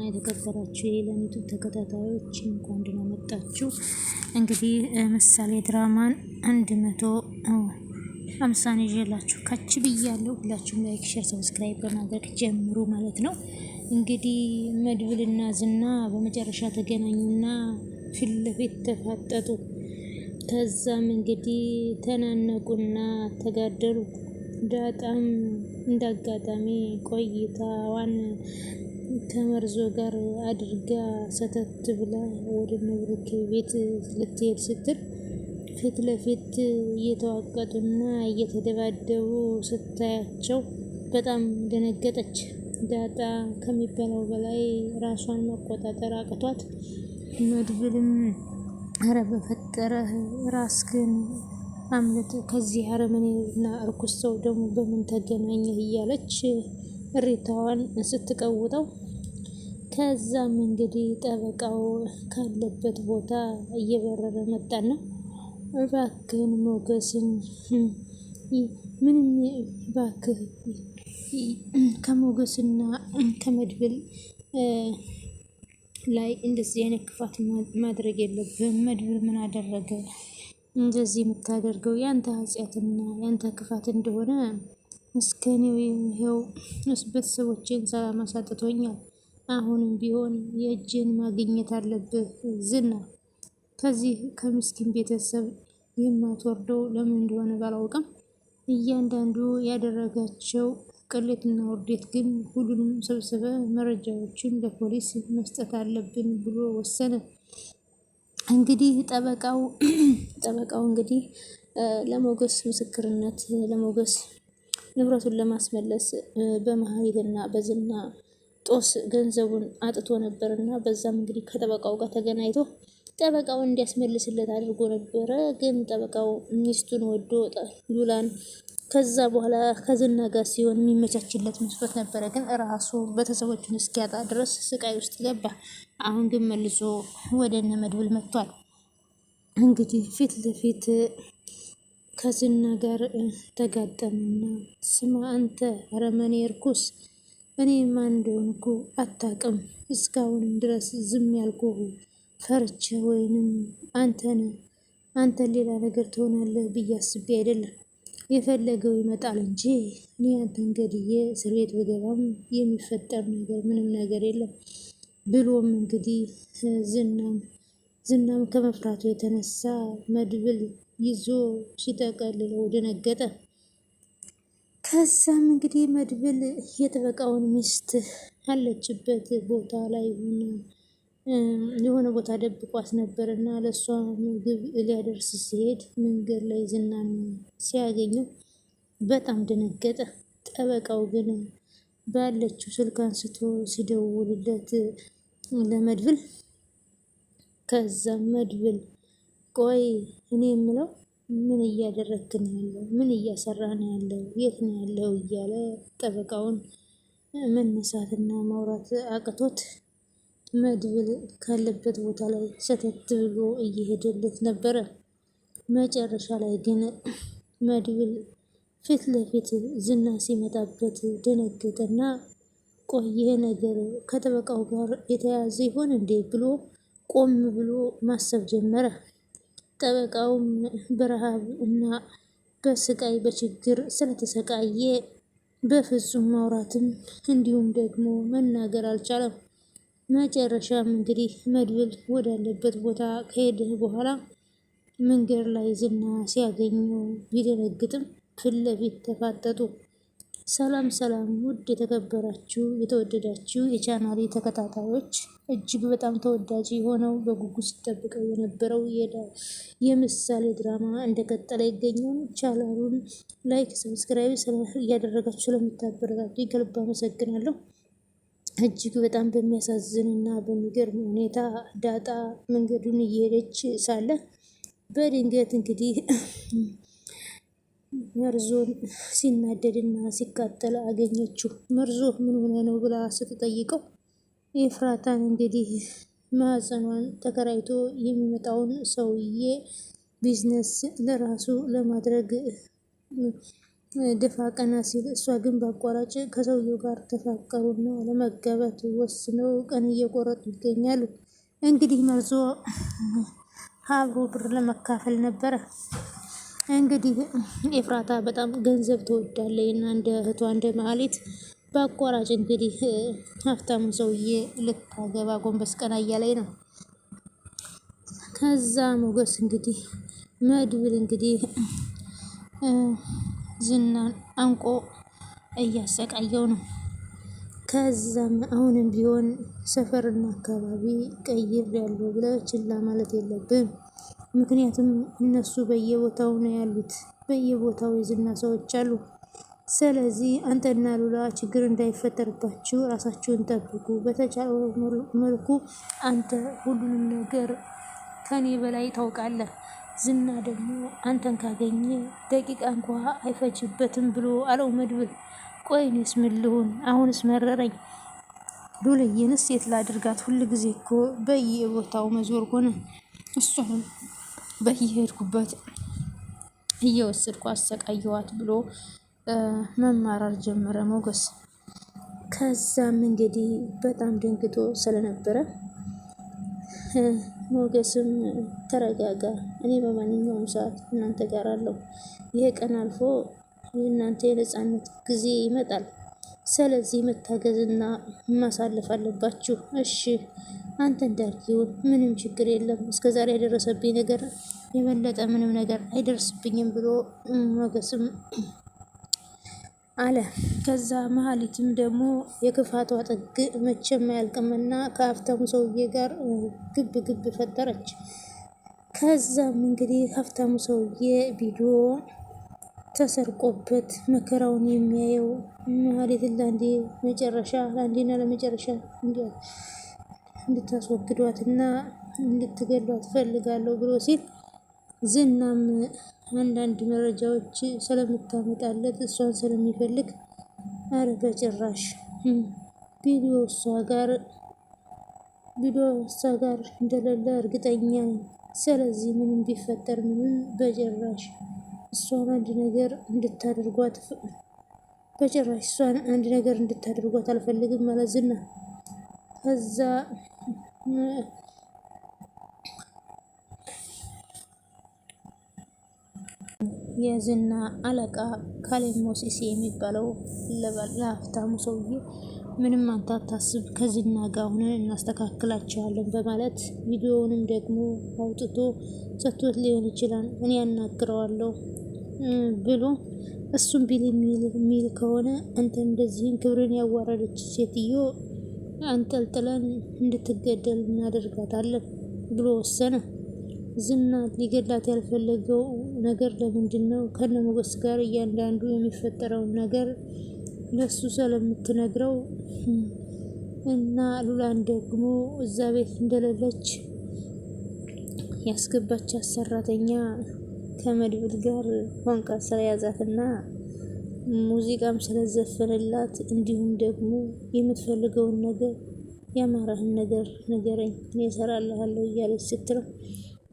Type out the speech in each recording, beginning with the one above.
የተከበራችሁ የለኒቱ ተከታታዮች እንኳን ደህና መጣችሁ። እንግዲህ ምሳሌ ድራማን 150 ይዤላችሁ ከች ብያለሁ። ሁላችሁም ላይክ፣ ሼር፣ ሰብስክራይብ በማድረግ ጀምሩ ማለት ነው። እንግዲህ መድብልና ዝና በመጨረሻ ተገናኙና ፊት ለፊት ተፋጠጡ። ከዛም እንግዲህ ተናነቁና ተጋደሉ። ዳጣም እንዳጋጣሚ ቆይታዋን ከመርዞ ጋር አድርጋ ሰተት ብላ ወደ ንብሩክ ቤት ልትሄድ ስትል ፊት ለፊት እየተዋቀጡና እየተደባደቡ ስታያቸው በጣም ደነገጠች። ዳጣ ከሚባለው በላይ ራሷን መቆጣጠር አቅቷት መድብልም አረ በፈጠረህ ራስህን አምልጥ ከዚህ አረመኔ እና እርኩስ ሰው ደግሞ በምን ተገናኘህ እያለች እሪታዋን ስትቀውጠው፣ ከዛም እንግዲህ ጠበቃው ካለበት ቦታ እየበረረ መጣና እባክህን ሞገስን ምንም እባክህ ከሞገስና ከመድብል ላይ እንደዚህ አይነት ክፋት ማድረግ የለብህም። መድብል ምን አደረገ? እንደዚህ የምታደርገው ያንተ ኃጢአትና ያንተ ክፋት እንደሆነ እስከኔው ይኸው ቤተሰቦቼን ሰላም አሳጥቶኛል። አሁንም ቢሆን የእጅን ማግኘት አለብህ ዝና። ከዚህ ከምስኪን ቤተሰብ የማትወርደው ለምን እንደሆነ ባላውቅም እያንዳንዱ ያደረጋቸው ቅሌትና ውርደት ግን ሁሉንም ሰብስበ መረጃዎችን ለፖሊስ መስጠት አለብን ብሎ ወሰነ። እንግዲህ ጠበቃው እንግዲህ ለሞገስ ምስክርነት ለሞገስ ንብረቱን ለማስመለስ በመሀይልና በዝና ጦስ ገንዘቡን አጥቶ ነበርና በዛም እንግዲህ ከጠበቃው ጋር ተገናኝቶ ጠበቃውን እንዲያስመልስለት አድርጎ ነበረ። ግን ጠበቃው ሚስቱን ወዶ ሉላን ከዛ በኋላ ከዝና ጋር ሲሆን የሚመቻችለት መስሎት ነበረ። ግን ራሱ ቤተሰቦቹን እስኪያጣ ድረስ ስቃይ ውስጥ ገባ። አሁን ግን መልሶ ወደ እነ መድብል መጥቷል። እንግዲህ ፊት ለፊት ከዝና ጋር ተጋጠመና ስማ አንተ አረመኔ እርኩስ፣ እኔ ማን እንደሆንኩ አታውቅም። እስካሁን ድረስ ዝም ያልኩህ ፈርቼ ወይንም አንተን ሌላ ነገር ትሆናለህ ብዬ አስቤ አይደለም። የፈለገው ይመጣል እንጂ እኔ አንተን ገድዬ እስር ቤት ብገባም የሚፈጠር ነገር ምንም ነገር የለም ብሎም እንግዲህ ዝናም ከመፍራቱ የተነሳ መድብል ይዞ ሲጠቀልለው ደነገጠ። ከዛም እንግዲህ መድብል የጠበቃውን ሚስት አለችበት ቦታ ላይ የሆነ ቦታ ደብቋት ነበር እና ለእሷ ምግብ ሊያደርስ ሲሄድ መንገድ ላይ ዝናን ሲያገኘው በጣም ደነገጠ። ጠበቃው ግን ባለችው ስልክ አንስቶ ሲደውልለት ለመድብል፣ ከዛም መድብል ቆይ እኔ የምለው ምን እያደረግክ ነው ያለው? ምን እያሰራ ነው ያለው? የት ነው ያለው? እያለ ጠበቃውን መነሳትና ማውራት አቅቶት መድብል ካለበት ቦታ ላይ ሰተት ብሎ እየሄደለት ነበረ። መጨረሻ ላይ ግን መድብል ፊት ለፊት ዝና ሲመጣበት ደነገጠና ቆይ ይሄ ነገር ከጠበቃው ጋር የተያያዘ ይሆን እንዴ ብሎ ቆም ብሎ ማሰብ ጀመረ። ጠበቃውም በረሃብ እና በስቃይ በችግር ስለተሰቃየ በፍጹም ማውራትም እንዲሁም ደግሞ መናገር አልቻለም። መጨረሻም እንግዲህ መድብል ወዳለበት ቦታ ከሄደ በኋላ መንገድ ላይ ዝና ሲያገኘው ቢደነግጥም ፊት ለፊት ተፋጠጡ። ሰላም ሰላም! ውድ የተከበራችሁ የተወደዳችሁ የቻናሌ ተከታታዮች እጅግ በጣም ተወዳጅ የሆነው በጉጉት ሲጠብቀው የነበረው የምሳሌ ድራማ እንደቀጠለ ይገኛል። ቻናሉን ላይክ፣ ሰብስክራይብ እያደረጋችሁ ስለምታበረታቱ ከልብ አመሰግናለሁ። እጅግ በጣም በሚያሳዝን እና በሚገርም ሁኔታ ዳጣ መንገዱን እየሄደች ሳለ በድንገት እንግዲህ መርዞን ሲናደድና ሲቃጠል አገኘችው። መርዞ ምን ሆነ ነው ብላ ስትጠይቀው ኤፍራታን እንግዲህ ማህፀኗን ተከራይቶ የሚመጣውን ሰውዬ ቢዝነስ ለራሱ ለማድረግ ደፋ ቀና ሲል እሷ ግን በአቋራጭ ከሰውየው ጋር ተፋቀሩና ለመጋባት ወስነው ቀን እየቆረጡ ይገኛሉ። እንግዲህ መርዞ ሀብሮ ብር ለመካፈል ነበረ። እንግዲህ ኤፍራታ በጣም ገንዘብ ትወዳለች እና እንደ እህቷ እንደ መሀሌት በአቋራጭ እንግዲህ ሀብታሙ ሰውዬ ልታገባ ጎንበስ ቀና እያለች ነው። ከዛ ሞገስ እንግዲህ መድብል እንግዲህ ዝናን አንቆ እያሰቃየው ነው። ከዛም አሁንም ቢሆን ሰፈርና አካባቢ ቀይር ያለው ብለህ ችላ ማለት የለብም። ምክንያቱም እነሱ በየቦታው ነው ያሉት፣ በየቦታው የዝና ሰዎች አሉ። ስለዚህ አንተና ሉላ ችግር እንዳይፈጠርባችሁ ራሳችሁን ጠብቁ። በተቻለው መልኩ አንተ ሁሉንም ነገር ከኔ በላይ ታውቃለህ። ዝና ደግሞ አንተን ካገኘ ደቂቃ እንኳ አይፈጅበትም ብሎ አለው መድብል። ቆይኔስ ምን ልሁን? አሁንስ መረረኝ። ሉልዬንስ የት ላድርጋት? ሁል ጊዜ እኮ በየቦታው መዞር ሆነ። እሷንም በየሄድኩበት እየወሰድኩ አሰቃየዋት ብሎ መማረር ጀመረ ሞገስ። ከዛም እንግዲህ በጣም ደንግጦ ስለነበረ ሞገስም ተረጋጋ፣ እኔ በማንኛውም ሰዓት እናንተ ጋር አለሁ። ይሄ ቀን አልፎ የእናንተ የነፃነት ጊዜ ይመጣል። ስለዚህ መታገዝና ማሳለፍ አለባችሁ። እሺ አንተ እንዳልኪውን ምንም ችግር የለም። እስከዛሬ ያደረሰብኝ ነገር የበለጠ ምንም ነገር አይደርስብኝም ብሎ ሞገስም አለ። ከዛ መሀሊትም ደግሞ የክፋቷ ጥግ መቼም አያልቅምና ከሀብታሙ ሰውዬ ጋር ግብ ግብ ፈጠረች። ከዛም እንግዲህ ሀብታሙ ሰውዬ ቪዲዮ ተሰርቆበት መከራውን የሚያየው መሀሊትን ለአንዴና ለመጨረሻ እንድታስወግዷትና እንድትገሏት ፈልጋለሁ ብሎ ሲል ዝናም አንዳንድ መረጃዎች ስለምታመጣለት እሷን ስለሚፈልግ አረ በጭራሽ ቪዲዮ እሷ ጋር እንደሌለ እርግጠኛ ነኝ። ስለዚህ ምንም ቢፈጠር ምንም በጭራሽ እሷን አንድ ነገር እንድታደርጓት አልፈልግም ማለት ዝና። ከዛ የዝና አለቃ ካሌብ ሞሲሲ የሚባለው ለሀብታሙ ሰውዬ ምንም አንተ አታስብ፣ ከዝና ጋር ሆነን እናስተካክላቸዋለን በማለት ቪዲዮውንም ደግሞ አውጥቶ ሰጥቶት ሊሆን ይችላል፣ እኔ ያናግረዋለሁ ብሎ እሱም ቢል የሚል ከሆነ አንተ እንደዚህን ክብርን ያዋረደች ሴትዮ አንጠልጥለን እንድትገደል እናደርጋታለን ብሎ ወሰነ። ዝና ሊገላት ያልፈለገው ነገር ለምንድን ነው? ከነ ሞገስ ጋር እያንዳንዱ የሚፈጠረውን ነገር ለሱ ስለምትነግረው እና ሉላን ደግሞ እዛ ቤት እንደሌለች ያስገባቻት ሰራተኛ ከመድብል ጋር ቋንቋ ስለያዛትና ሙዚቃም ስለዘፈነላት እንዲሁም ደግሞ የምትፈልገውን ነገር ያማረህን ነገር ንገረኝ እኔ እሰራልሃለሁ እያለች ስትለው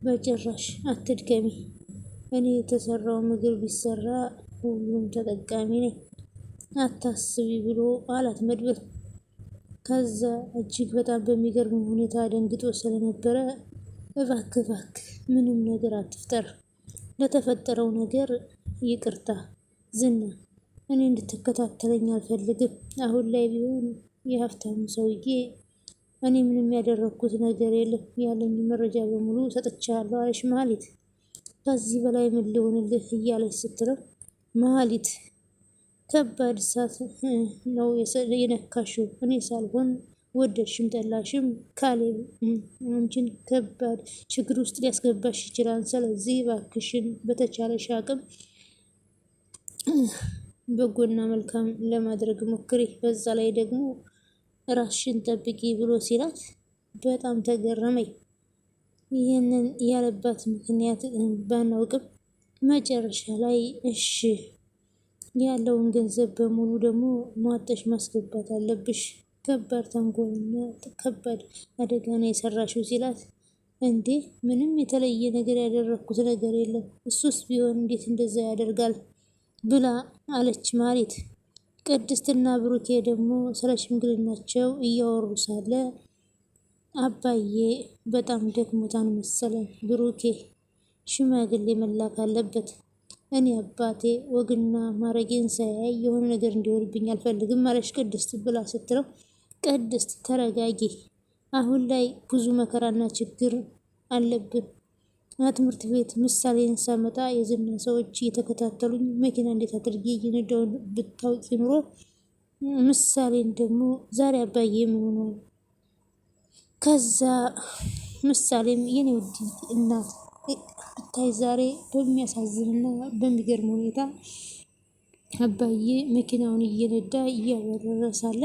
በጭራሽ አትድከሚ፣ እኔ የተሰራው ምግብ ቢሰራ ሁሉም ተጠቃሚ ነኝ፣ አታስቢ ብሎ አላት መድብል። ከዛ እጅግ በጣም በሚገርም ሁኔታ ደንግጦ ስለነበረ እባክህ ምንም ነገር አትፍጠር፣ ለተፈጠረው ነገር ይቅርታ ዝና፣ እኔ እንድትከታተለኝ አልፈልግም። አሁን ላይ ቢሆን የሀብታሙ ሰውዬ እኔ ምንም ያደረግኩት ነገር የለም፣ ያለኝ መረጃ በሙሉ ሰጥቻለሁ አለች መሀሊት። ከዚህ በላይ ምን ሊሆንልህ እያለች ስትለው መሀሊት ከባድ እሳት ነው የነካሽው፣ እኔ ሳልሆን ወደድሽም ጠላሽም ካሌብ አንቺን ከባድ ችግር ውስጥ ሊያስገባሽ ይችላል። ስለዚህ እባክሽን በተቻለሽ አቅም በጎና መልካም ለማድረግ ሞክሪ፣ በዛ ላይ ደግሞ ራስሽን ጠብቂ ብሎ ሲላት በጣም ተገረመኝ። ይህንን ያለባት ምክንያት ባናውቅም መጨረሻ ላይ እሺ ያለውን ገንዘብ በሙሉ ደግሞ ሟጠሽ ማስገባት አለብሽ፣ ከባድ ተንኮልና ከባድ አደጋ ነው የሰራሽው ሲላት እንዴ ምንም የተለየ ነገር ያደረግኩት ነገር የለም፣ እሱስ ቢሆን እንዴት እንደዛ ያደርጋል ብላ አለች ማሪት። ቅድስትና ብሩኬ ደግሞ ስለ ሽምግልናቸው እያወሩ ሳለ አባዬ በጣም ደክሞታን መሰለን፣ ብሩኬ ሽማግሌ መላክ አለበት። እኔ አባቴ ወግና ማረጌን ሳያይ የሆነ ነገር እንዲሆንብኝ አልፈልግም አለች ቅድስት ብላ ስትለው፣ ቅድስት ተረጋጊ፣ አሁን ላይ ብዙ መከራና ችግር አለብን። ትምህርት ቤት ምሳሌን ሳመጣ የዝና ሰዎች እየተከታተሉኝ መኪና እንዴት አድርጌ እየነዳውን ብታውቂ ኑሮ። ምሳሌን ደግሞ ዛሬ አባዬ ምን ሆኗል? ከዛ ምሳሌም የኔ ውድ እናት ብታይ ዛሬ በሚያሳዝንና በሚገርም ሁኔታ አባዬ መኪናውን እየነዳ እያበረረ ሳለ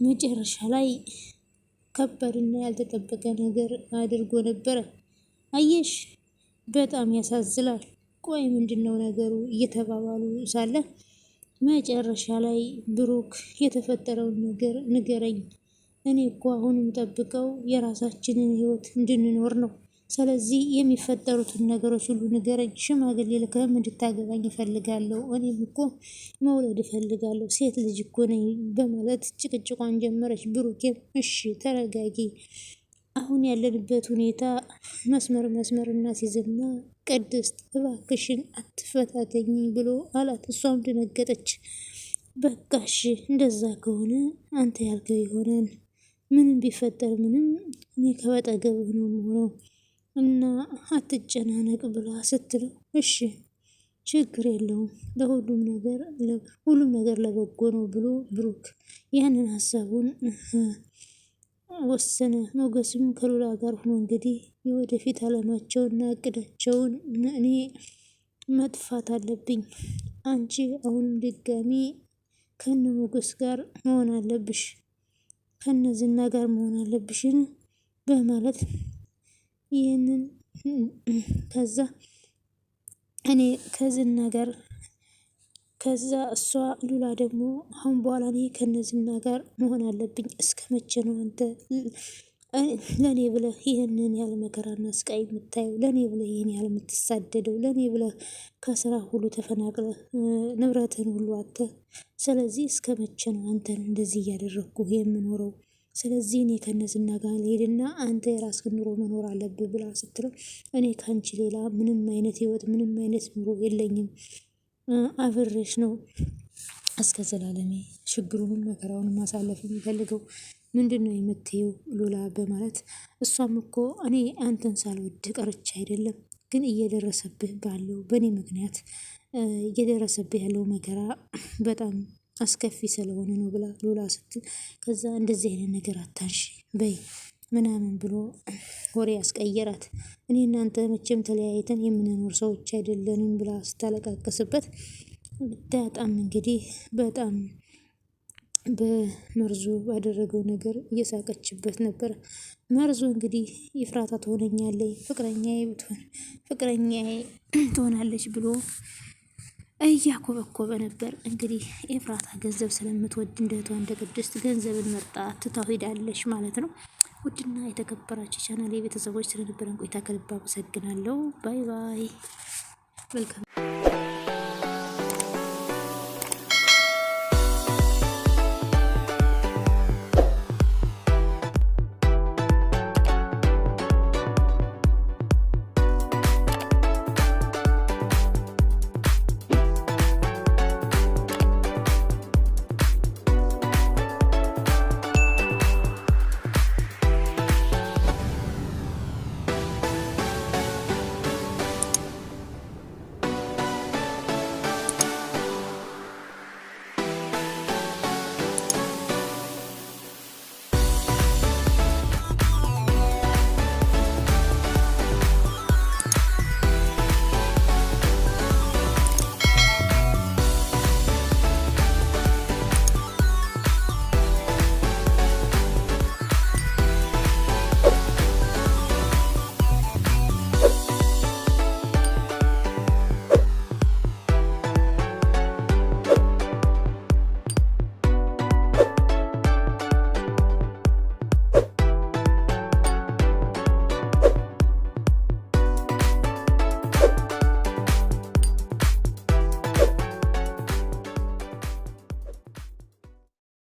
መጨረሻ ላይ ከባድና ያልተጠበቀ ነገር አድርጎ ነበረ። አየሽ፣ በጣም ያሳዝናል። ቆይ ምንድን ነው ነገሩ እየተባባሉ ሳለ መጨረሻ ላይ ብሩክ የተፈጠረውን ነገር ንገረኝ። እኔ እኮ አሁን የምጠብቀው የራሳችንን ህይወት እንድንኖር ነው። ስለዚህ የሚፈጠሩትን ነገሮች ሁሉ ንገረኝ። ሽማግሌ ልከህም እንድታገባኝ እፈልጋለሁ። እኔም እኮ መውለድ እፈልጋለሁ፣ ሴት ልጅ እኮ ነኝ በማለት ጭቅጭቋን ጀመረች። ብሩኬም እሺ ተረጋጊ፣ አሁን ያለንበት ሁኔታ መስመር እናስይዝና ቅድስት እባክሽን አትፈታተኝ ብሎ አላት። እሷም ደነገጠች። በቃሽ እንደዛ ከሆነ አንተ ያልከው ይሆናል፣ ምንም ቢፈጠር ምንም እኔ ከበጠገብህ ነው የምሆነው እና አትጨናነቅ ብላ ስትለው እሺ ችግር የለውም ሁሉም ነገር ለበጎ ነው ብሎ ብሩክ ያንን ሀሳቡን ወሰነ። ሞገስም ከሉላ ጋር ሆኖ እንግዲህ የወደፊት አለማቸውና እቅዳቸውን እኔ መጥፋት አለብኝ፣ አንቺ አሁንም ድጋሚ ከነ ሞገስ ጋር መሆን አለብሽ፣ ከነ ዝና ጋር መሆን አለብሽን በማለት ይህንን ከዛ እኔ ከዝና ጋር ከዛ እሷ ሉላ ደግሞ አሁን በኋላ እኔ ከነዝና ጋር መሆን አለብኝ። እስከ መቼ ነው አንተ ለእኔ ብለህ ይህንን ያለ መከራና ስቃይ የምታየው? ለእኔ ብለህ ይህን ያህል የምትሳደደው? ለእኔ ብለህ ከስራ ሁሉ ተፈናቅለህ ንብረትን ሁሉ አጥተህ? ስለዚህ እስከ መቼ ነው አንተን እንደዚህ እያደረግኩ የምኖረው? ስለዚህ እኔ ከነዝና ጋር ልሄድና አንተ የራስህን ኑሮ መኖር አለብህ ብላ ስትለው እኔ ከአንቺ ሌላ ምንም አይነት ህይወት ምንም አይነት ኑሮ የለኝም፣ አብሬሽ ነው እስከ ዘላለሜ ችግሩንም መከራውን ማሳለፍ የሚፈልገው ምንድን ነው የምትይው ሉላ በማለት እሷም እኮ እኔ አንተን ሳልወድ ቀርቼ አይደለም፣ ግን እየደረሰብህ ባለው በእኔ ምክንያት እየደረሰብህ ያለው መከራ በጣም አስከፊ ስለሆነ ነው ብላ ሉላ ስትል ከዛ እንደዚህ አይነት ነገር አታንሺ በይ ምናምን ብሎ ወሬ ያስቀየራት። እኔ እናንተ መቼም ተለያይተን የምንኖር ሰዎች አይደለንም ብላ ስታለቃቀስበት በጣም እንግዲህ በጣም በመርዙ ባደረገው ነገር እየሳቀችበት ነበር። መርዙ እንግዲህ ይፍራታ ትሆነኛለች ፍቅረኛዬ ትሆናለች ብሎ እያኮበኮበ ነበር። እንግዲህ ኤፍራታ ገንዘብ ስለምትወድ እንደቷ እንደ ቅድስት ገንዘብን መርጣ ትታው ሄዳለች ማለት ነው። ውድና የተከበራችሁ ቻናል የቤተሰቦች ስለነበረን ቆይታ ከልብ አመሰግናለሁ። ባይ ባይ። መልካም